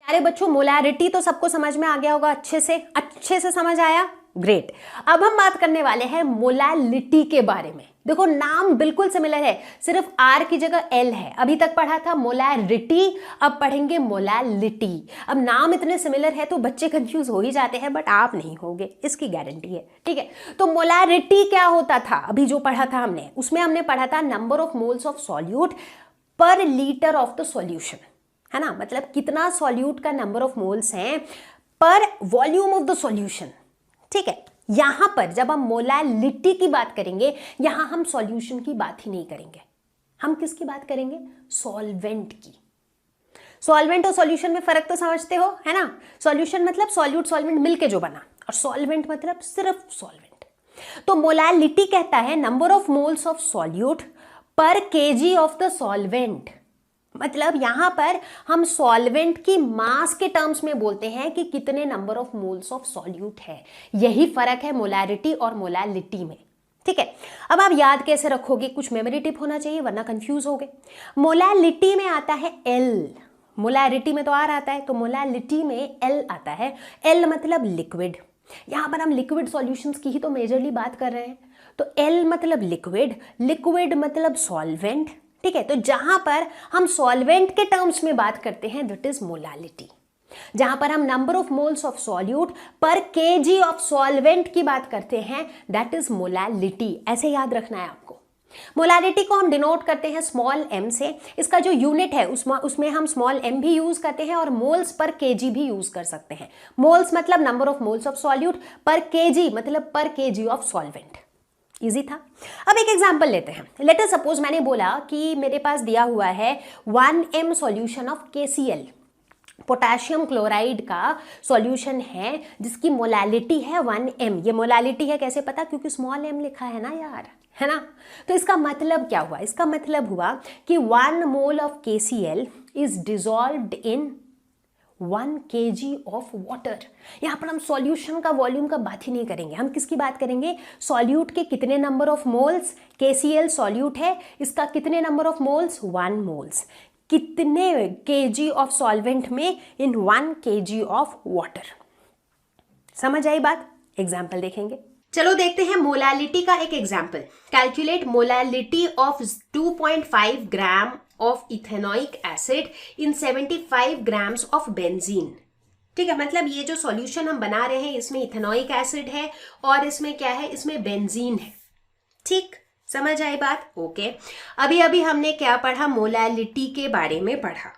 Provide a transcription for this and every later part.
अरे बच्चों, मोलैरिटी तो सबको समझ में आ गया होगा, अच्छे से समझ आया, ग्रेट। अब हम बात करने वाले हैं मोलैलिटी के बारे में। देखो नाम बिल्कुल सिमिलर है, सिर्फ आर की जगह एल है। अभी तक पढ़ा था मोलैरिटी, अब पढ़ेंगे मोलैलिटी। अब नाम इतने सिमिलर है तो बच्चे कंफ्यूज हो ही जाते हैं, बट आप नहीं होगे, इसकी गारंटी है, ठीक है। तो मोलैरिटी क्या होता था, अभी जो पढ़ा था हमने, उसमें हमने पढ़ा था number of moles of solute पर लीटर ऑफ द सॉल्यूशन, है ना। मतलब कितना सॉल्यूट का नंबर ऑफ मोल्स हैं पर वॉल्यूम ऑफ द सॉल्यूशन, ठीक है। यहां पर जब हम मोलैलिटी की बात करेंगे, यहां हम सॉल्यूशन की बात ही नहीं करेंगे, हम किसकी बात करेंगे, सॉल्वेंट की। सॉल्वेंट और सॉल्यूशन में फर्क तो समझते हो, है ना। सॉल्यूशन मतलब सॉल्यूट सॉल्वेंट मिलके जो बना, और सॉल्वेंट मतलब सिर्फ सॉल्वेंट। तो मोलैलिटी कहता है number of moles of solute पर केजी ऑफ द सॉल्वेंट। मतलब यहां पर हम सॉल्वेंट की मास के टर्म्स में बोलते हैं कि कितने number of moles of solute है। यही फर्क है मोलैरिटी और मोलैलिटी में, ठीक है। अब आप याद कैसे रखोगे, कुछ मेमोरी टिप होना चाहिए वरना कंफ्यूज होगे। मोलैलिटी में आता है एल, मोलैरिटी में तो आर आता है, तो मोलैलिटी में एल आता है। एल मतलब लिक्विड, यहां पर हम लिक्विड सॉल्यूशंस की ही तो मेजरली बात कर रहे हैं। तो एल मतलब लिक्विड, लिक्विड मतलब सॉल्वेंट, ठीक है। तो जहां पर हम सॉल्वेंट के टर्म्स में बात करते हैं दैट इज मोलैलिटी। जहां पर हम number of moles of solute पर केजी ऑफ सॉल्वेंट की बात करते हैं दैट इज मोलैलिटी। ऐसे याद रखना है आपको। मोलैलिटी को हम डिनोट करते हैं स्मॉल m से। इसका जो यूनिट है उसमें हम स्मॉल m भी यूज करते हैं और मोल्स पर केजी भी यूज कर सकते हैं। मोल्स मतलब number of moles of solute, पर केजी मतलब पर केजी ऑफ सॉल्वेंट। इजी था। अब एक एग्जांपल लेते हैं। लेट अस सपोज मैंने बोला कि मेरे पास दिया हुआ है 1m solution of KCl, potassium chloride का सॉल्यूशन है जिसकी मोलैलिटी है 1m। ये मोलैलिटी है कैसे पता, क्योंकि स्मॉल m लिखा है ना यार, है ना। तो इसका मतलब क्या हुआ, इसका मतलब हुआ कि 1 mole of KCl is dissolved in 1 kg of water. यहां पर हम सॉल्यूशन का वॉल्यूम का बात ही नहीं करेंगे, हम किसकी बात करेंगे, सॉल्यूट के कितने number of moles. KCl solute है, इसका कितने नंबर ऑफ मोल्स, 1 मोल्स। कितने kg ऑफ सॉल्वेंट में, इन 1 kg ऑफ वाटर। समझ आई बात। एग्जाम्पल देखेंगे, चलो देखते हैं मोलैलिटी का एक example. Calculate molality of 2.5 gram of ethanoic acid in 75 grams of benzene. ठीक है, मतलब ये जो सॉल्यूशन हम बना रहे हैं इसमें इथेनॉइक एसिड है और इसमें क्या है, इसमें बेंजीन है। ठीक, समझ आई बात। ओके, अभी अभी हमने क्या पढ़ा, मोलैलिटी के बारे में पढ़ा।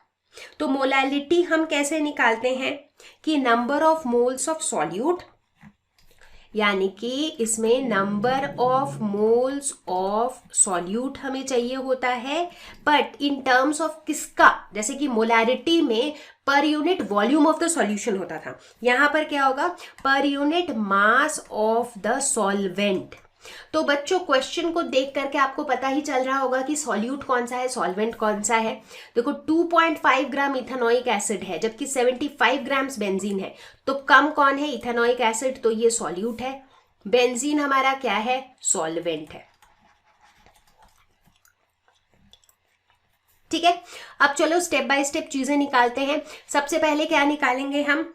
तो मोलैलिटी हम कैसे निकालते हैं कि number of moles of solute, यानी कि इसमें number of moles of solute हमें चाहिए होता है, बट इन टर्म्स ऑफ किसका, जैसे कि मोलैरिटी में per unit volume of the solution होता था, यहां पर क्या होगा, per unit mass of the solvent. तो बच्चों क्वेश्चन को देख करके आपको पता ही चल रहा होगा कि सॉल्यूट कौन सा है, सॉल्वेंट कौन सा है। देखो 2.5 ग्राम इथेनॉइक एसिड है जबकि 75 ग्राम्स बेंजीन है, तो कम कौन है, इथेनॉइक एसिड, तो ये सॉल्यूट है। बेंजीन हमारा क्या है, सॉल्वेंट है। ठीक है, अब चलो स्टेप बाय स्टेप चीजें निकालते हैं। सबसे पहले क्या निकालेंगे हम,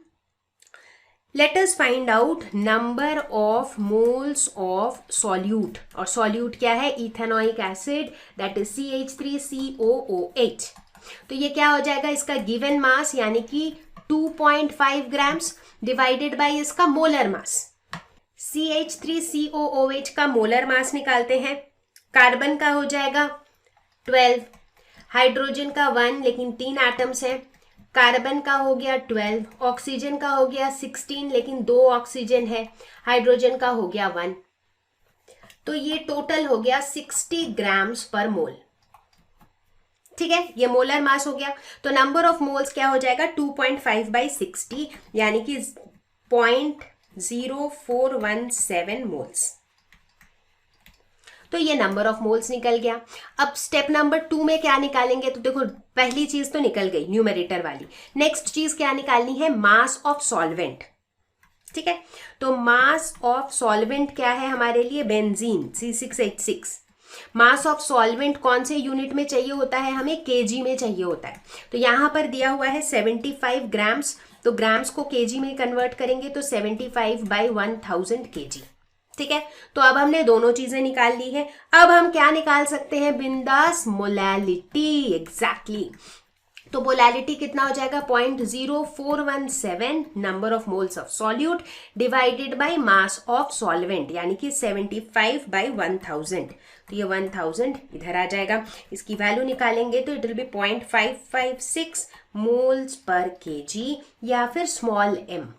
let us find out number of moles of solute, और सॉल्यूट क्या है, ethanoic acid, that is CH3COOH। तो ये क्या हो जाएगा, इसका गिवन मास यानी कि 2.5 ग्राम्स डिवाइडेड बाय इसका मोलर मास। CH3COOH का मोलर मास निकालते हैं। कार्बन का हो जाएगा 12, हाइड्रोजन का 1 लेकिन 3 एटम्स हैं, कार्बन का हो गया 12, ऑक्सीजन का हो गया 16 लेकिन 2 ऑक्सीजन है, हाइड्रोजन का हो गया 1। तो ये टोटल हो गया 60 ग्राम्स पर मोल। ठीक है, ये मोलर मास हो गया। तो नंबर ऑफ मोल्स क्या हो जाएगा, 2.5 बाई 60 यानी कि 0.0417 मोल्स। तो ये नंबर ऑफ मोल्स निकल गया। अब स्टेप नंबर 2 में क्या निकालेंगे, तो देखो पहली चीज तो निकल गई न्यूमरेटर वाली। नेक्स्ट चीज क्या निकालनी है, मास ऑफ सॉल्वेंट। ठीक है, तो मास ऑफ सॉल्वेंट क्या है हमारे लिए, benzene C6H6। Mass of solvent कौन से यूनिट में चाहिए होता है, हमें केजी में चाहिए होता है। तो यहां पर दिया हुआ है 75 ग्राम्स, तो ग्राम्स को केजी में कन्वर्ट करेंगे तो 75/1000 केजी। ठीक है, तो अब हमने दोनों चीजें निकाल ली है। अब हम क्या निकाल सकते हैं बिंदास, मोलैलिटी। एग्जैक्टली, तो मोलैलिटी कितना हो जाएगा, 0.0417 number of moles of solute divided by mass of solvent, यानी कि 75/1000। तो ये 1000 इधर आ जाएगा, इसकी वैल्यू निकालेंगे तो it will be 0.556 moles per KG, या फिर स्मॉल m।